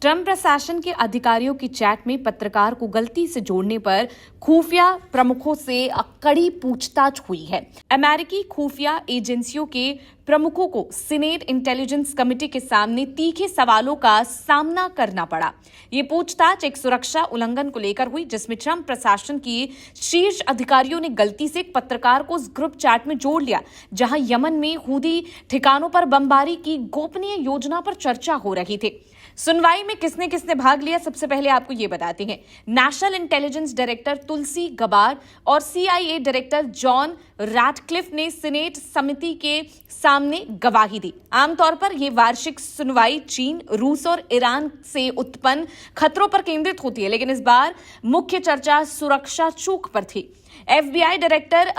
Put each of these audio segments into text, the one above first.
Trump प्रशासन के अधिकारियों की चैट में पत्रकार को गलती से जोड़ने पर खुफिया प्रमुखों से कड़ी पूछताछ हुई है। अमेरिकी खुफिया एजेंसियों के प्रमुखों को सीनेट इंटेलिजेंस कमेटी के सामने तीखे सवालों का सामना करना पड़ा। ये पूछताछ एक सुरक्षा उल्लंघन को लेकर हुई, जिसमें ट्रंप प्रशासन की शीर्ष अधिकारियों ने गलती से एक पत्रकार को उस ग्रुप चैट में जोड़ लिया, जहां यमन में हूदी ठिकानों पर बमबारी की गोपनीय योजना पर चर्चा हो रही थी। सुनवाई में किसने किसने भाग लिया, सबसे पहले आपको ये बताते हैं। नेशनल इंटेलिजेंस डायरेक्टर तुलसी गबार्ड और CIA डायरेक्टर जॉन रैटक्लिफ ने सीनेट समिति के सामने गवाही दी। आमतौर पर यह वार्षिक सुनवाई चीन, रूस और ईरान से उत्पन्न खतरों पर केंद्रित होती है, लेकिन इस बार मुख्य चर्चा सुरक्षा चूक पर थी। FBI director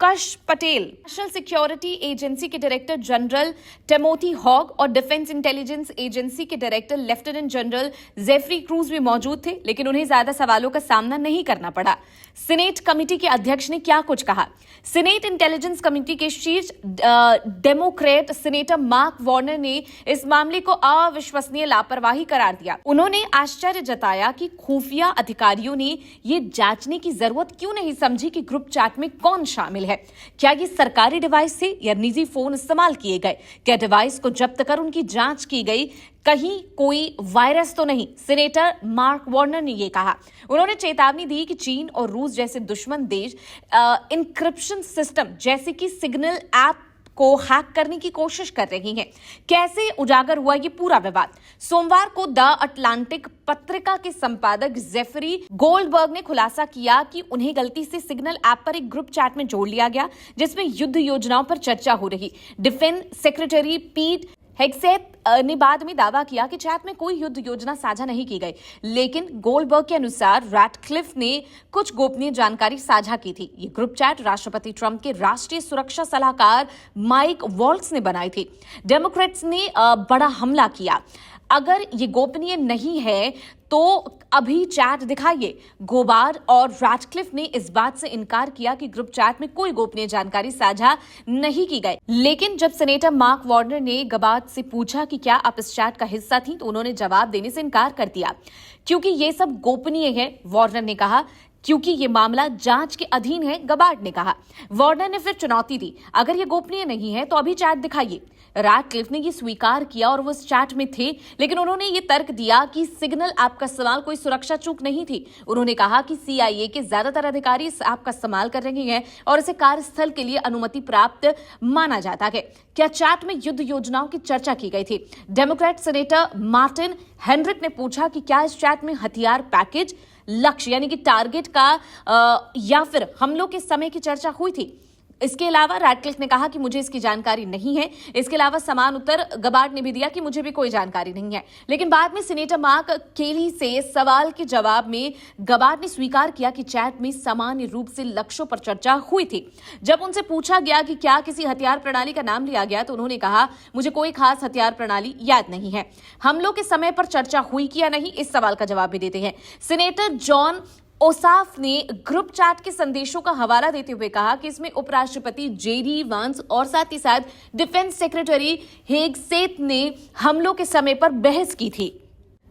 Kash Patel, National Security Agency के डायरेक्टर जनरल टिमोथी हॉग और डिफेंस इंटेलिजेंस एजेंसी के director lieutenant general Jeffrey Kruse भी मौजूद थे, लेकिन उन्हें ज्यादा सवालों का सामना नहीं करना पड़ा। सीनेट कमेटी के अध्यक्ष ने क्या कुछ कहा। सीनेट इंटेलिजेंस कमेटी के शीर्ष डेमोक्रेट सीनेटर मार्क वार्नर ने इस मामले को अविश्वसनीय लापरवाही करार दिया। उन्होंने आश्चर्य जताया कि खुफिया अधिकारियों ने ये जांचने की जरूरत क्यों नहीं समझी कि ग्रुप चैट में कौन शामिल है। क्या ये सरकारी डिवाइस से या निजी फोन इस्तेमाल किए गए? क्या डिवाइस को जब्त कर उनकी जांच की गई? कहीं कोई वायरस तो नहीं? सीनेटर मार्क वार्नर ने यह कहा। उन्होंने चेतावनी दी कि चीन और रूस जैसे दुश्मन देश इंक्रिप्शन सिस्टम जैसे कि सिग्नल ऐप को हैक करने की कोशिश कर रही हैं। कैसे उजागर हुआ ये पूरा विवाद? सोमवार को द अटलांटिक पत्रिका के संपादक जेफरी गोल्डबर्ग ने खुलासा किया कि उन्हें गलती से सिग्नल ऐप पर एक ग्रुप चैट में जोड़ लिया गया, जिसमें युद्ध योजनाओं पर चर्चा हो रही। डिफेंस सेक्रेटरी पीट हेग्सेथ ने बाद में दावा किया कि चैट में कोई युद्ध योजना साझा नहीं की गई, लेकिन गोल्डबर्ग के अनुसार रैटक्लिफ ने कुछ गोपनीय जानकारी साझा की थी। ये ग्रुप चैट राष्ट्रपति ट्रंप के राष्ट्रीय सुरक्षा सलाहकार माइक वॉल्ट्ज ने बनाई थी। डेमोक्रेट्स ने बड़ा हमला किया। अगर ये गोपनीय नहीं है तो अभी चैट दिखाइए। गोबार्ड और रैटक्लिफ ने इस बात से इनकार किया कि ग्रुप चैट में कोई गोपनीय जानकारी साझा नहीं की गई, लेकिन जब सेनेटर मार्क वार्नर ने गबार्ड से पूछा कि क्या आप इस चैट का हिस्सा थी, तो उन्होंने जवाब देने से इनकार कर दिया। क्योंकि ये सब गोपनीय है, वार्नर ने कहा। क्योंकि ये मामला जांच के अधीन है, गबार्ड ने कहा। वार्नर ने फिर चुनौती दी, अगर ये गोपनीय नहीं है तो अभी चैट दिखाइए। रैटक्लिफ ने ये स्वीकार किया और वो उस चैट में थे, लेकिन उन्होंने ये तर्क दिया कि सिग्नल ऐप का इस्तेमाल कोई सुरक्षा चूक नहीं थी। उन्होंने कहा कि CIA के ज्यादातर अधिकारी इस ऐप का इस्तेमाल कर रहे हैं और इसे कार्यस्थल के लिए अनुमति प्राप्त माना जाता है। क्या चैट में युद्ध योजनाओं की चर्चा की गई थी? डेमोक्रेट सेनेटर मार्टिन हेनरिक ने पूछा कि क्या इस चैट में हथियार पैकेज, लक्ष्य यानी कि टारगेट का या फिर हमलों के समय की चर्चा हुई थी। इसके अलावा रैटक्लिफ ने कहा कि मुझे इसकी जानकारी नहीं है। इसके अलावा समान उत्तर गबार्ड ने भी दिया कि मुझे भी कोई जानकारी नहीं है। लेकिन बाद में सीनेटर मार्क केली से सवाल के जवाब में गबार्ड ने स्वीकार किया कि चैट में सामान्य रूप से लक्ष्यों पर चर्चा हुई थी। जब उनसे पूछा गया कि क्या किसी हथियार प्रणाली का नाम लिया गया, तो उन्होंने कहा, मुझे कोई खास हथियार प्रणाली याद नहीं है। हमलों के समय पर चर्चा हुई कि या नहीं, इस सवाल का जवाब भी देते हैं। सीनेटर जॉन ओसाफ ने ग्रुप चैट के संदेशों का हवाला देते हुए कहा कि इसमें उपराष्ट्रपति JD वांस और साथ ही साथ डिफेंस सेक्रेटरी हेग्सेथ ने हमलों के समय पर बहस की थी।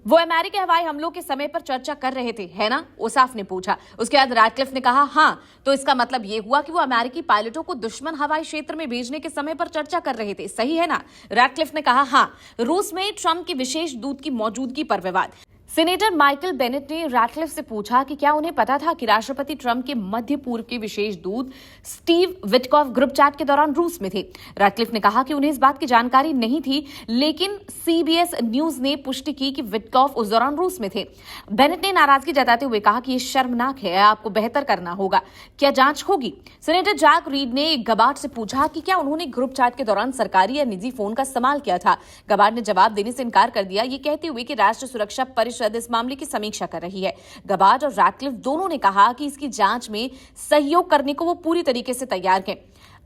वो अमेरिकी हवाई हमलों के समय पर चर्चा कर रहे थे, है ना? ओसाफ ने पूछा। उसके बाद रैटक्लिफ ने कहा, हाँ, तो इसका मतलब ये हुआ कि वो अमेरिकी पायलटों को दुश्मन हवाई क्षेत्र में भेजने के समय पर चर्चा कर रहे थे, सही है ना? रैटक्लिफ ने कहा, हाँ। रूस में ट्रंप के विशेष दूत की मौजूदगी पर विवाद। सीनेटर माइकल बेनेट ने रैटक्लिफ से पूछा कि क्या उन्हें पता था कि राष्ट्रपति ट्रंप के मध्य पूर्व के विशेष दूत स्टीव विटकॉफ ग्रुप चैट के दौरान रूस में थे। रैटक्लिफ ने कहा कि उन्हें इस बात की जानकारी नहीं थी, लेकिन CBS न्यूज ने पुष्टि की कि विटकॉफ उस दौरान रूस में थे। बेनेट ने नाराजगी जताते हुए कहा कि यह शर्मनाक है, आपको बेहतर करना होगा। क्या जांच होगी? सीनेटर जैक रीड ने गबार्ड से पूछा कि क्या उन्होंने ग्रुप चैट के दौरान सरकारी या निजी फोन का इस्तेमाल किया था। गबार्ड ने जवाब देने से इनकार कर दिया, ये कहते हुए कि राष्ट्रीय सुरक्षा परिषद इस मामले की समीक्षा कर रही है। गबार्ड और रैटक्लिफ दोनों ने कहा कि इसकी जांच में सहयोग करने को वो पूरी तरीके से तैयार हैं।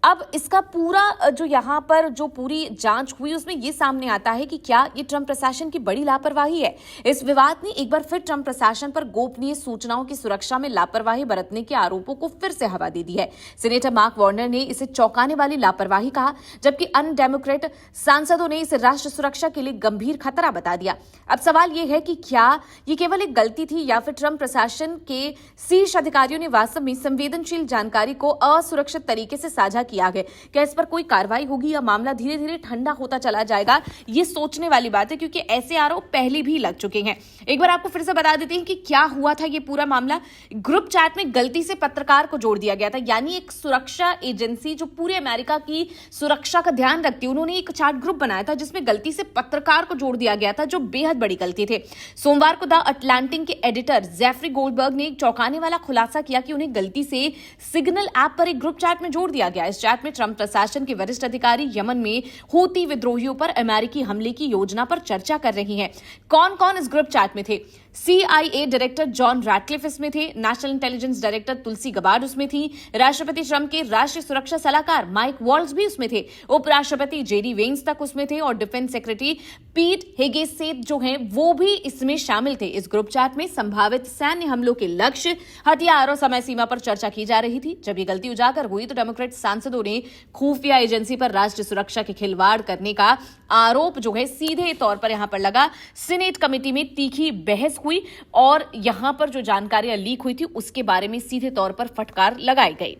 अब इसका पूरा जो यहाँ पर जो पूरी जांच हुई उसमें ये सामने आता है कि क्या ये ट्रंप प्रशासन की बड़ी लापरवाही है। इस विवाद ने एक बार फिर ट्रंप प्रशासन पर गोपनीय सूचनाओं की सुरक्षा में लापरवाही बरतने के आरोपों को फिर से हवा दे दी है। सीनेटर मार्क वार्नर ने इसे चौंकाने वाली लापरवाही कहा, जबकि अन्य डेमोक्रेट सांसदों ने इसे राष्ट्र सुरक्षा के लिए गंभीर खतरा बता दिया। अब सवाल यह है कि क्या ये केवल एक गलती थी या फिर ट्रंप प्रशासन के शीर्ष अधिकारियों ने वास्तव में संवेदनशील जानकारी को असुरक्षित तरीके से साझा किया है। क्या इस पर कोई कार्रवाई होगी या मामला धीरे धीरे ठंडा होता चला जाएगा, ये सोचने वाली बात है, क्योंकि ऐसे आरोप पहले भी लग चुके हैं। एक बार आपको फिर से बता देते हैं कि क्या हुआ था ये पूरा मामला। ग्रुप चैट में गलती से पत्रकार को जोड़ दिया गया था, यानी एक सुरक्षा एजेंसी जो पूरे अमेरिका की सुरक्षा का ध्यान रखती है, उन्होंने एक चैट ग्रुप बनाया था जिसमें गलती से पत्रकार को जोड़ दिया गया था, जो बेहद बड़ी गलती थी। सोमवार को द अटलांटिक के एडिटर जेफरी गोल्डबर्ग ने एक चौंकाने वाला खुलासा किया कि उन्हें गलती से सिग्नल ऐप पर एक ग्रुप चैट में जोड़ दिया गया। इस चैट में ट्रंप प्रशासन के वरिष्ठ अधिकारी यमन में हूती विद्रोहियों पर अमेरिकी हमले की योजना पर चर्चा कर रही हैं। कौन कौन इस ग्रुप चैट में थे? CIA डायरेक्टर जॉन रैटक्लिफ इसमें थे, नेशनल इंटेलिजेंस डायरेक्टर तुलसी गबार्ड उसमें थी, राष्ट्रपति ट्रंप के राष्ट्रीय सुरक्षा सलाहकार माइक वॉल्स भी उसमें थे, उपराष्ट्रपति जेडी वेंस तक उसमें थे और डिफेंस सेक्रेटरी पीट हेगेसेथ जो हैं वो भी इसमें शामिल थे। इस ग्रुप चैट में संभावित सैन्य हमलों के लक्ष्य, हथियार और समय सीमा पर चर्चा की जा रही थी। जब ये गलती उजागर हुई तो डेमोक्रेट सांसदों ने खुफिया एजेंसी पर राष्ट्रीय सुरक्षा के खिलवाड़ करने का आरोप जो है सीधे तौर पर यहां पर लगा। सीनेट कमेटी में तीखी बहस हुई और यहां पर जो जानकारियां लीक हुई थी उसके बारे में सीधे तौर पर फटकार लगाई गई।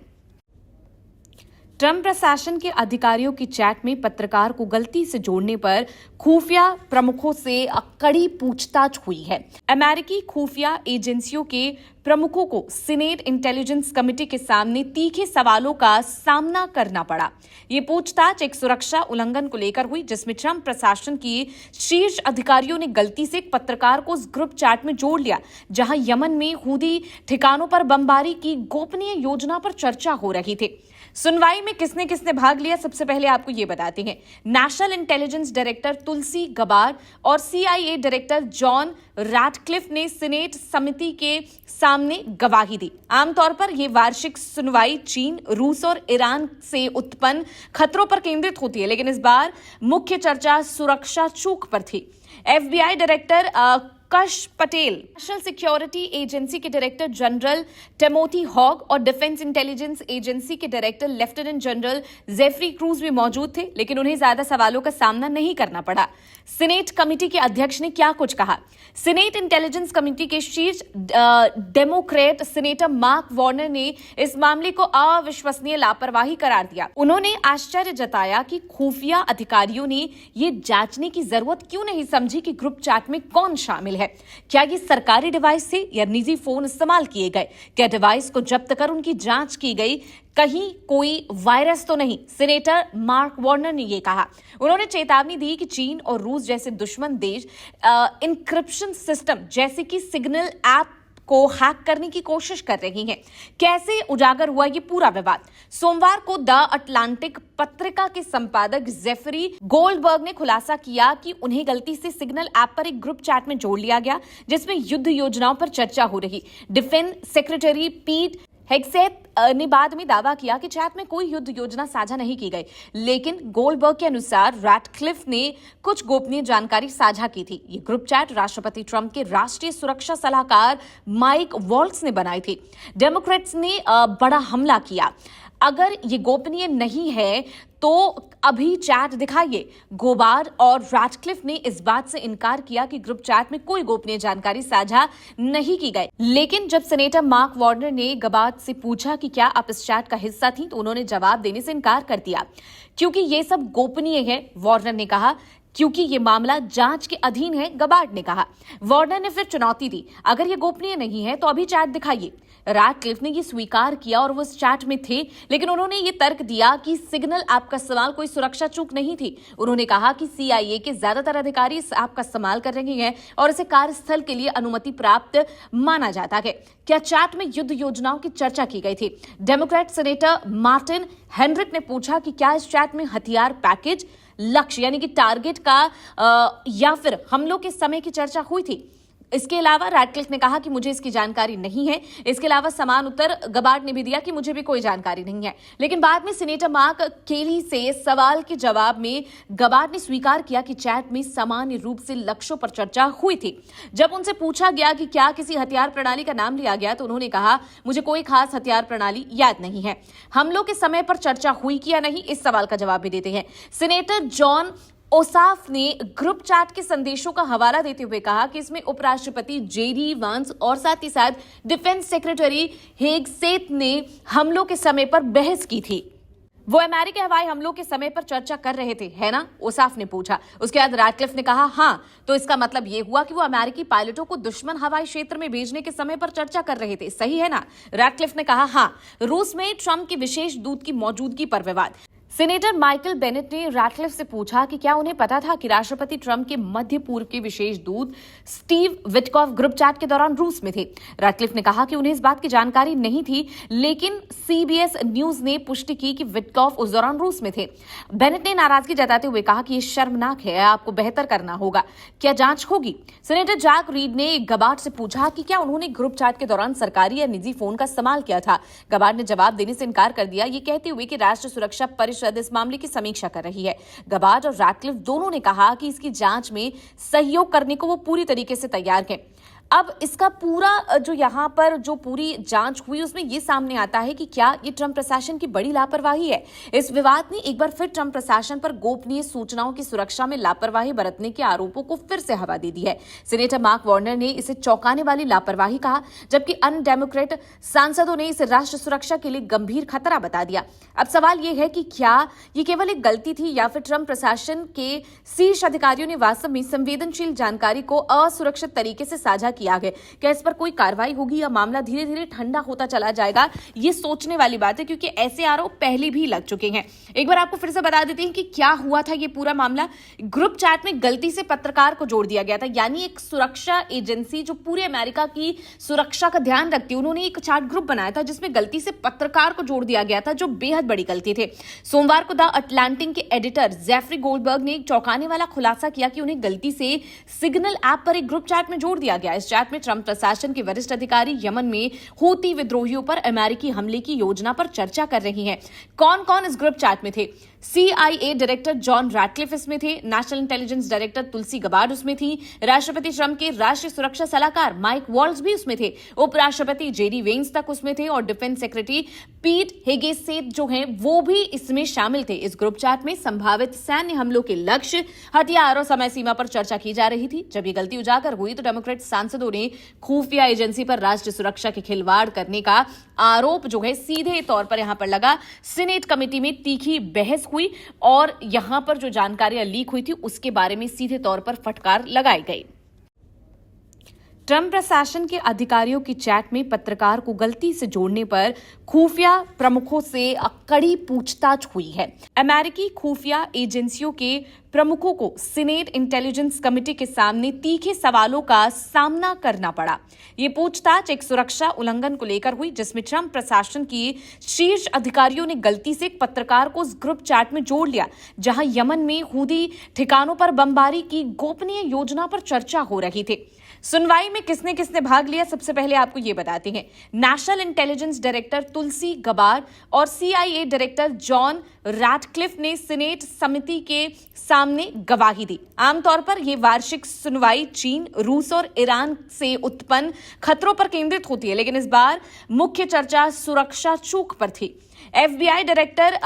ट्रंप प्रशासन के अधिकारियों की चैट में पत्रकार को गलती से जोड़ने पर खुफिया प्रमुखों से कड़ी पूछताछ हुई है। अमेरिकी खुफिया एजेंसियों के प्रमुखों को सीनेट इंटेलिजेंस कमेटी के सामने तीखे सवालों का सामना करना पड़ा। ये पूछताछ एक सुरक्षा उल्लंघन को लेकर हुई, जिसमें ट्रंप प्रशासन की शीर्ष अधिकारियों ने गलती से एक पत्रकार को उस ग्रुप चैट में जोड़ लिया जहां यमन में हूदी ठिकानों पर बमबारी की गोपनीय योजना पर चर्चा हो रही थी। सुनवाई में किसने किसने भाग लिया, सबसे पहले आपको ये बताते हैं। नेशनल इंटेलिजेंस डायरेक्टर तुलसी गबार्ड और CIA डायरेक्टर जॉन रैटक्लिफ ने सीनेट समिति के सामने गवाही दी। आमतौर पर यह वार्षिक सुनवाई चीन, रूस और ईरान से उत्पन्न खतरों पर केंद्रित होती है, लेकिन इस बार मुख्य चर्चा सुरक्षा चूक पर थी। FBI director Kash Patel, National Security Agency के डायरेक्टर जनरल टिमोथी हॉग और डिफेंस इंटेलिजेंस एजेंसी के director lieutenant general Jeffrey Kruse भी मौजूद थे, लेकिन उन्हें ज्यादा सवालों का सामना नहीं करना पड़ा। सीनेट कमेटी के अध्यक्ष ने क्या कुछ कहा। सीनेट इंटेलिजेंस कमेटी के शीर्ष डेमोक्रेट सीनेटर मार्क वार्नर ने इस मामले को अविश्वसनीय लापरवाही करार दिया। उन्होंने आश्चर्य जताया कि खुफिया अधिकारियों ने ये जांचने की जरूरत क्यों नहीं समझी कि ग्रुप चैट में कौन शामिल है। क्या ये सरकारी डिवाइस थे या निजी फोन इस्तेमाल किए गए? क्या डिवाइस को जब्त कर उनकी जांच की गई? कहीं कोई वायरस तो नहीं? सीनेटर मार्क वार्नर ने यह कहा। उन्होंने चेतावनी दी कि चीन और रूस जैसे दुश्मन देश इंक्रिप्शन सिस्टम जैसे कि सिग्नल ऐप को हैक करने की कोशिश कर रही हैं। कैसे उजागर हुआ ये पूरा विवाद? सोमवार को द अटलांटिक पत्रिका के संपादक जेफरी गोल्डबर्ग ने खुलासा किया कि उन्हें गलती से सिग्नल ऐप पर एक ग्रुप चैट में जोड़ लिया गया जिसमें युद्ध योजनाओं पर चर्चा हो रही। डिफेंस सेक्रेटरी पीट हेगसेथ ने बाद में दावा किया कि चैट में कोई युद्ध योजना साझा नहीं की गई, लेकिन गोल्डबर्ग के अनुसार रैटक्लिफ ने कुछ गोपनीय जानकारी साझा की थी। ये ग्रुप चैट राष्ट्रपति ट्रंप के राष्ट्रीय सुरक्षा सलाहकार माइक वॉल्स ने बनाई थी। डेमोक्रेट्स ने बड़ा हमला किया। अगर ये गोपनीय नहीं है तो अभी चैट दिखाइए। गोबार्ड और रैटक्लिफ ने इस बात से इनकार किया कि ग्रुप चैट में कोई गोपनीय जानकारी साझा नहीं की गई, लेकिन जब सेनेटर मार्क वार्नर ने गबार्ड से पूछा कि क्या आप इस चैट का हिस्सा थी, तो उन्होंने जवाब देने से इनकार कर दिया क्योंकि ये सब गोपनीय है। वार्नर ने कहा क्योंकि ये मामला जांच के अधीन है, गबार्ड ने कहा। वार्नर ने फिर चुनौती दी, अगर ये गोपनीय नहीं है तो अभी चैट दिखाइए। रैटक्लिफ ने ये स्वीकार किया और वो उस चैट में थे, लेकिन उन्होंने ये तर्क दिया कि सिग्नल ऐप का इस्तेमाल कोई सुरक्षा चूक नहीं थी। उन्होंने कहा कि CIA के ज्यादातर अधिकारी इस ऐप का इस्तेमाल कर रहे हैं और इसे कार्यस्थल के लिए अनुमति प्राप्त माना जाता है। क्या चैट में युद्ध योजनाओं की चर्चा की गई थी? डेमोक्रेट सेनेटर मार्टिन हेनरिक ने पूछा कि क्या इस चैट में हथियार पैकेज, लक्ष्य यानी कि टारगेट का या फिर हमलों के समय की चर्चा हुई थी। इसके अलावा रैटक्लिफ ने कहा कि मुझे इसकी जानकारी नहीं है। इसके अलावा समान उत्तर गबार्ड ने भी दिया कि मुझे भी कोई जानकारी नहीं है। लेकिन बाद में सीनेटर मार्क केली से सवाल के जवाब में गबार्ड ने स्वीकार किया कि चैट में सामान्य रूप से लक्ष्यों पर चर्चा हुई थी। जब उनसे पूछा गया कि क्या किसी हथियार प्रणाली का नाम लिया गया तो उन्होंने कहा, मुझे कोई खास हथियार प्रणाली याद नहीं है। हमलों के समय पर चर्चा हुई कि या नहीं, इस सवाल का जवाब भी देते हैं। सीनेटर जॉन ओसाफ ने ग्रुप चैट के संदेशों का हवाला देते हुए कहा कि इसमें उपराष्ट्रपति जेडी वांस और साथ ही साथ डिफेंस सेक्रेटरी हेगसेथ ने हमलों के समय पर बहस की थी। वो अमेरिकी हवाई हमलों के समय पर चर्चा कर रहे थे, है ना? ओसाफ ने पूछा। उसके बाद रैटक्लिफ ने कहा, हाँ, तो इसका मतलब ये हुआ कि वो अमेरिकी पायलटों को दुश्मन हवाई क्षेत्र में भेजने के समय पर चर्चा कर रहे थे, सही है ना? रैटक्लिफ ने कहा, हाँ। रूस में ट्रंप के विशेष दूत की मौजूदगी पर विवाद। सीनेटर माइकल बेनेट ने रैटक्लिफ से पूछा कि क्या उन्हें पता था कि राष्ट्रपति ट्रंप के मध्य पूर्व के विशेष दूत स्टीव विटकॉफ ग्रुप चैट के दौरान रूस में थे। रैटक्लिफ ने कहा कि उन्हें इस बात की जानकारी नहीं थी, लेकिन सीबीएस न्यूज ने पुष्टि की कि विटकॉफ उस दौरान रूस में थे। बेनेट ने नाराजगी जताते हुए कहा कि यह शर्मनाक है, आपको बेहतर करना होगा। क्या जांच होगी? सीनेटर जैक रीड ने गबार्ड से पूछा कि क्या उन्होंने ग्रुप चैट के दौरान सरकारी या निजी फोन का इस्तेमाल किया था। गबार्ड ने जवाब देने से इनकार कर दिया, ये कहते हुए कि राष्ट्रीय सुरक्षा परिषद इस मामले की समीक्षा कर रही है। गबार्ड और रैटक्लिफ दोनों ने कहा कि इसकी जांच में सहयोग करने को वो पूरी तरीके से तैयार हैं। अब इसका पूरा जो यहाँ पर जो पूरी जांच हुई उसमें ये सामने आता है कि क्या ये ट्रंप प्रशासन की बड़ी लापरवाही है। इस विवाद ने एक बार फिर ट्रंप प्रशासन पर गोपनीय सूचनाओं की सुरक्षा में लापरवाही बरतने के आरोपों को फिर से हवा दे दी है। सीनेटर मार्क वार्नर ने इसे चौंकाने वाली लापरवाही कहा, जबकि अन्य डेमोक्रेट सांसदों ने इसे राष्ट्र सुरक्षा के लिए गंभीर खतरा बता दिया। अब सवाल ये है कि क्या ये केवल एक गलती थी या फिर ट्रंप प्रशासन के शीर्ष अधिकारियों ने वास्तव में संवेदनशील जानकारी को असुरक्षित तरीके से साझा किया गया। क्या इस पर कोई कार्रवाई होगी या मामला धीरे धीरे ठंडा होता चला जाएगा, ये सोचने वाली बात है, क्योंकि ऐसे आरोप पहले भी लग चुके हैं। एक बार आपको फिर से बता देते हैं कि क्या हुआ था ये पूरा मामला। ग्रुप चैट में गलती से पत्रकार को जोड़ दिया गया था, यानी एक सुरक्षा एजेंसी जो पूरे अमेरिका की सुरक्षा का ध्यान रखती है, उन्होंने एक चैट ग्रुप बनाया था जिसमें गलती से पत्रकार को जोड़ दिया गया था, जो बेहद बड़ी गलती थी। सोमवार को द अटलांटिक के एडिटर जेफरी गोल्डबर्ग ने एक चौंकाने वाला खुलासा किया कि उन्हें गलती से सिग्नल ऐप पर एक ग्रुप चैट में जोड़ दिया गया। इस चैट में ट्रंप प्रशासन के वरिष्ठ अधिकारी यमन में हूती विद्रोहियों पर अमेरिकी हमले की योजना पर चर्चा कर रही हैं। कौन कौन इस ग्रुप चैट में थे? CIA डायरेक्टर जॉन रैटक्लिफ इसमें थे, नेशनल इंटेलिजेंस डायरेक्टर तुलसी गबार्ड उसमें थी, राष्ट्रपति ट्रंप के राष्ट्रीय सुरक्षा सलाहकार माइक वॉल्स भी उसमें थे, उपराष्ट्रपति जेडी वेंस तक उसमें थे और डिफेंस सेक्रेटरी पीट हेगेसेथ जो हैं वो भी इसमें शामिल थे। इस ग्रुप चैट में संभावित सैन्य हमलों के लक्ष्य, हथियार और समय सीमा पर चर्चा की जा रही थी। जब ये गलती उजागर हुई तो डेमोक्रेट सांसदों ने खुफिया एजेंसी पर राष्ट्रीय सुरक्षा के खिलवाड़ करने का आरोप जो है सीधे तौर पर यहां पर लगा। सीनेट कमेटी में तीखी बहस हुई और यहां पर जो जानकारियां लीक हुई थी उसके बारे में सीधे तौर पर फटकार लगाई गई। ट्रंप प्रशासन के अधिकारियों की चैट में पत्रकार को गलती से जोड़ने पर खुफिया प्रमुखों से कड़ी पूछताछ हुई है। अमेरिकी खुफिया एजेंसियों के प्रमुखों को सीनेट इंटेलिजेंस कमेटी के सामने तीखे सवालों का सामना करना पड़ा। ये पूछताछ एक सुरक्षा उल्लंघन को लेकर हुई, जिसमें ट्रंप प्रशासन के शीर्ष अधिकारियों ने गलती से एक पत्रकार को उस ग्रुप चैट में जोड़ लिया जहां यमन में हूदी ठिकानों पर बमबारी की गोपनीय योजना पर चर्चा हो रही थी। सुनवाई में किसने किसने भाग लिया, सबसे पहले आपको ये बताते हैं। नेशनल इंटेलिजेंस डायरेक्टर तुलसी गबार्ड और CIA डायरेक्टर जॉन रैटक्लिफ ने सीनेट समिति के सामने गवाही दी। आमतौर पर यह वार्षिक सुनवाई चीन, रूस और ईरान से उत्पन्न खतरों पर केंद्रित होती है, लेकिन इस बार मुख्य चर्चा सुरक्षा चूक पर थी। FBI director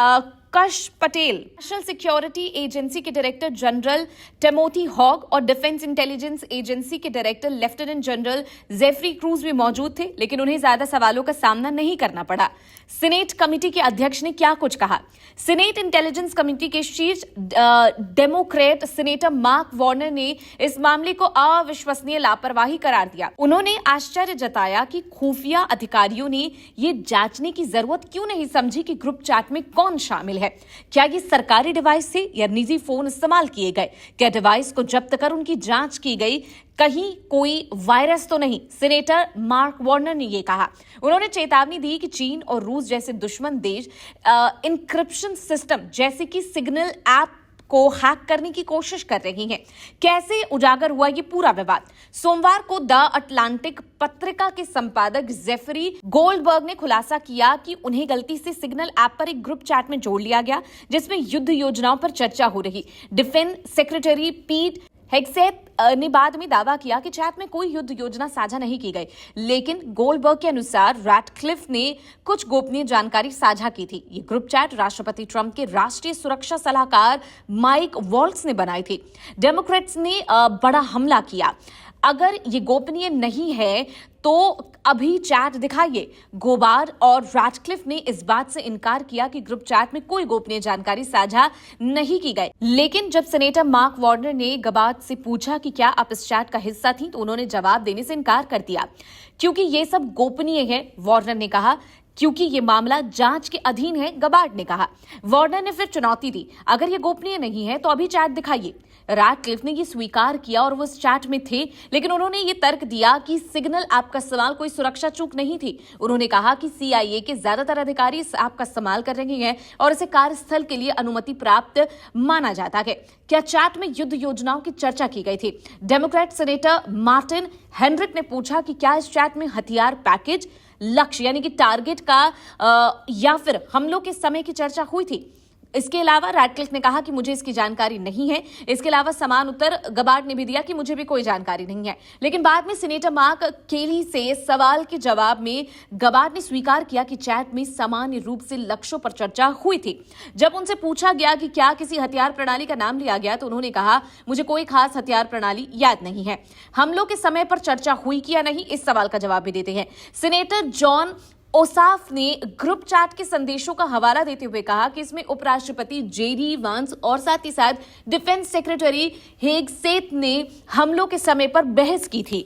Kash Patel, National Security Agency के डायरेक्टर जनरल टिमोथी हॉग और डिफेंस इंटेलिजेंस एजेंसी के director lieutenant general Jeffrey Kruse भी मौजूद थे, लेकिन उन्हें ज्यादा सवालों का सामना नहीं करना पड़ा। सीनेट कमेटी के अध्यक्ष ने क्या कुछ कहा? सीनेट इंटेलिजेंस कमेटी के शीर्ष डेमोक्रेट सीनेटर मार्क वार्नर ने इस मामले को अविश्वसनीय लापरवाही करार दिया। उन्होंने आश्चर्य जताया कि खुफिया अधिकारियों ने ये जांचने की जरूरत क्यों नहीं समझी कि ग्रुप चैट में कौन शामिल है। क्या ये सरकारी डिवाइस थे या निजी फोन इस्तेमाल किए गए? क्या डिवाइस को जब्त कर उनकी जांच की गई? कहीं कोई वायरस तो नहीं? सीनेटर मार्क वार्नर ने यह कहा। उन्होंने चेतावनी दी कि चीन और रूस जैसे दुश्मन देश इंक्रिप्शन सिस्टम जैसे कि सिग्नल ऐप को हैक करने की कोशिश कर रही हैं। कैसे उजागर हुआ ये पूरा विवाद? सोमवार को द अटलांटिक पत्रिका के संपादक जेफरी गोल्डबर्ग ने खुलासा किया कि उन्हें गलती से सिग्नल ऐप पर एक ग्रुप चैट में जोड़ लिया गया जिसमें युद्ध योजनाओं पर चर्चा हो रही। डिफेंस सेक्रेटरी पीट हेगसेथ ने बाद में दावा किया कि चैट में कोई युद्ध योजना साझा नहीं की गई, लेकिन गोल्डबर्ग के अनुसार रैटक्लिफ ने कुछ गोपनीय जानकारी साझा की थी। ये ग्रुप चैट राष्ट्रपति ट्रंप के राष्ट्रीय सुरक्षा सलाहकार माइक वॉल्ट्ज ने बनाई थी। डेमोक्रेट्स ने बड़ा हमला किया। अगर ये गोपनीय नहीं है तो अभी चैट दिखाइए। गोबार और रैटक्लिफ ने इस बात से इनकार किया कि ग्रुप चैट में कोई गोपनीय जानकारी साझा नहीं की गई। लेकिन जब सेनेटर मार्क वार्नर ने गबार्ड से पूछा कि क्या आप इस चैट का हिस्सा थी, तो उन्होंने जवाब देने से इनकार कर दिया क्योंकि ये सब गोपनीय है। वार्नर ने कहा क्योंकि ये मामला जांच के अधीन है, गबार्ड ने कहा। वार्नर ने फिर चुनौती दी, अगर ये गोपनीय नहीं है तो अभी चैट दिखाइए। रैटक्लिफ ने ये स्वीकार किया और वो उस चैट में थे, लेकिन उन्होंने ये तर्क दिया कि सिग्नल ऐप का इस्तेमाल कोई सुरक्षा चूक नहीं थी। उन्होंने कहा कि CIA के ज्यादातर अधिकारी इस ऐप का इस्तेमाल कर रहे हैं और इसे कार्यस्थल के लिए अनुमति प्राप्त माना जाता है। क्या चैट में युद्ध योजनाओं की चर्चा की गई थी? डेमोक्रेट सेनेटर मार्टिन हेनरिक ने पूछा कि क्या इस चैट में हथियार पैकेज, लक्ष्य यानी कि टारगेट का या फिर हमलों के समय की चर्चा हुई थी। इसके अलावा रैटक्लिफ ने कहा कि मुझे इसकी जानकारी नहीं है। इसके अलावा समान उत्तर गबार्ड ने भी दिया कि मुझे भी कोई जानकारी नहीं है। लेकिन बाद में सीनेटर मार्क केली से सवाल के जवाब में गबार्ड ने स्वीकार किया कि चैट में सामान्य रूप से लक्ष्यों पर चर्चा हुई थी। जब उनसे पूछा गया कि क्या किसी हथियार प्रणाली का नाम लिया गया, तो उन्होंने कहा मुझे कोई खास हथियार प्रणाली याद नहीं है। हमलों के समय पर चर्चा हुई कि या नहीं, इस सवाल का जवाब भी देते हैं। सीनेटर जॉन ओसाफ ने ग्रुप चैट के संदेशों का हवाला देते हुए कहा कि इसमें उपराष्ट्रपति जेडी वांस और साथ ही साथ डिफेंस सेक्रेटरी हेगसेथ ने हमलों के समय पर बहस की थी।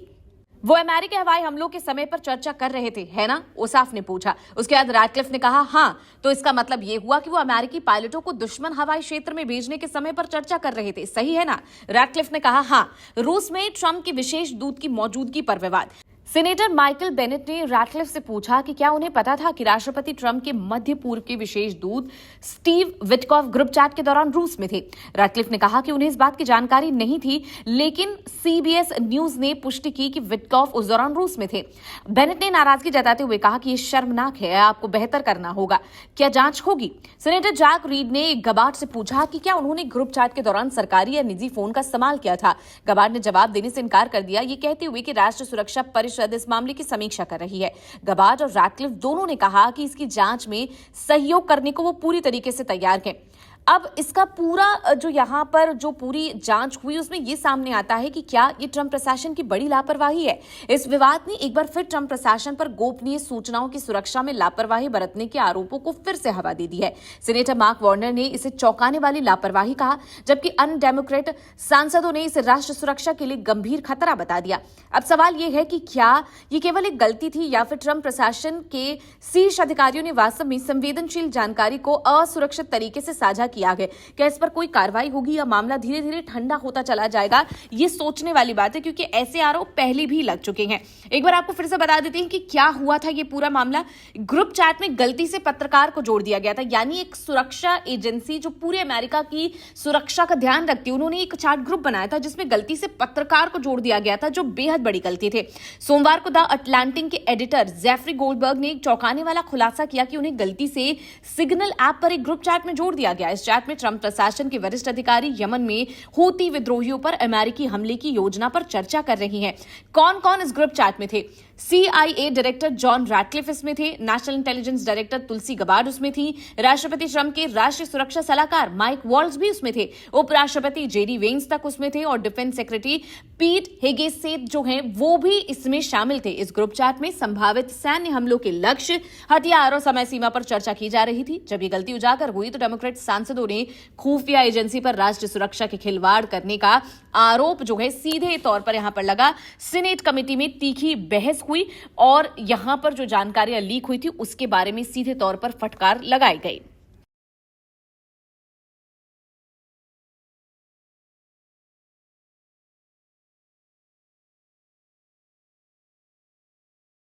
वो अमेरिकी हवाई हमलों के समय पर चर्चा कर रहे थे, है ना? ओसाफ ने पूछा। उसके बाद रैटक्लिफ ने कहा हाँ, तो इसका मतलब ये हुआ कि वो अमेरिकी पायलटों को दुश्मन हवाई क्षेत्र में भेजने के समय पर चर्चा कर रहे थे, सही है ना? रैटक्लिफ ने कहा हाँ। रूस में ट्रंप के विशेष दूत की मौजूदगी पर विवाद। सीनेटर माइकल बेनेट ने रैटक्लिफ से पूछा कि क्या उन्हें पता था कि राष्ट्रपति ट्रंप के मध्य पूर्व के विशेष दूत स्टीव विटकॉफ ग्रुप चैट के दौरान रूस में थे। रैटक्लिफ ने कहा कि उन्हें इस बात की जानकारी नहीं थी, लेकिन CBS न्यूज ने पुष्टि की कि विटकॉफ उस दौरान रूस में थे। बेनेट ने नाराजगी जताते हुए कहा कि यह शर्मनाक है, आपको बेहतर करना होगा। क्या जांच होगी? सीनेटर जैक रीड ने गबार्ड से पूछा कि क्या उन्होंने ग्रुप चैट के दौरान सरकारी या निजी फोन का इस्तेमाल किया था। गबार्ड ने जवाब देने से इनकार कर दिया, ये कहते हुए कि राष्ट्रीय सुरक्षा परिषद इस मामले की समीक्षा कर रही है। गबार्ड और रैटक्लिफ दोनों ने कहा कि इसकी जांच में सहयोग करने को वो पूरी तरीके से तैयार हैं। अब इसका पूरा जो यहाँ पर जो पूरी जांच हुई उसमें ये सामने आता है कि क्या ये ट्रंप प्रशासन की बड़ी लापरवाही है। इस विवाद ने एक बार फिर ट्रंप प्रशासन पर गोपनीय सूचनाओं की सुरक्षा में लापरवाही बरतने के आरोपों को फिर से हवा दे दी है। सीनेटर मार्क वार्नर ने इसे चौंकाने वाली लापरवाही कहा, जबकि अन्य डेमोक्रेट सांसदों ने इसे राष्ट्र सुरक्षा के लिए गंभीर खतरा बता दिया। अब सवाल ये है कि क्या ये केवल एक गलती थी या फिर ट्रंप प्रशासन के शीर्ष अधिकारियों ने वास्तव में संवेदनशील जानकारी को असुरक्षित तरीके से साझा किया है। क्या इस पर कोई कार्रवाई होगी या मामला धीरे धीरे ठंडा होता चला जाएगा, ये सोचने वाली बात है, क्योंकि ऐसे आरोप पहले भी लग चुके हैं। एक बार आपको फिर से बता देते हैं कि क्या हुआ था ये पूरा मामला। ग्रुप चैट में गलती से पत्रकार को जोड़ दिया गया था, यानी एक सुरक्षा एजेंसी जो पूरे अमेरिका की सुरक्षा का ध्यान रखती है, उन्होंने एक चैट ग्रुप बनाया था जिसमें गलती से पत्रकार को जोड़ दिया गया था, जो बेहद बड़ी गलती थी। सोमवार को द अटलांटिक के एडिटर जेफरी गोल्डबर्ग ने एक चौंकाने वाला खुलासा किया कि उन्हें गलती से सिग्नल ऐप पर एक ग्रुप चैट में जोड़ दिया गया। इस चैट में ट्रंप प्रशासन के वरिष्ठ अधिकारी यमन में हूती विद्रोहियों पर अमेरिकी हमले की योजना पर चर्चा कर रही हैं। कौन कौन इस ग्रुप चैट में थे? CIA डायरेक्टर जॉन रैटक्लिफ इसमें थे, नेशनल इंटेलिजेंस डायरेक्टर तुलसी गबार्ड उसमें थी, राष्ट्रपति ट्रंप के राष्ट्रीय सुरक्षा सलाहकार माइक वॉल्ट्ज भी उसमें थे, उपराष्ट्रपति जेडी वेंस तक उसमें थे और डिफेंस सेक्रेटरी पीट हेगसेथ जो हैं वो भी इसमें शामिल थे। इस ग्रुप चैट में संभावित सैन्य हमलों के लक्ष्य, हथियार और समय सीमा पर चर्चा की जा रही थी। जब ये गलती उजागर हुई तो डेमोक्रेट सांसदों ने खुफिया एजेंसी पर राष्ट्रीय सुरक्षा के खिलवाड़ करने का आरोप जो है सीधे तौर पर यहां पर लगा। सीनेट कमेटी में तीखी बहस हुई और यहां पर जो जानकारियां लीक हुई थी उसके बारे में सीधे तौर पर फटकार लगाई गई।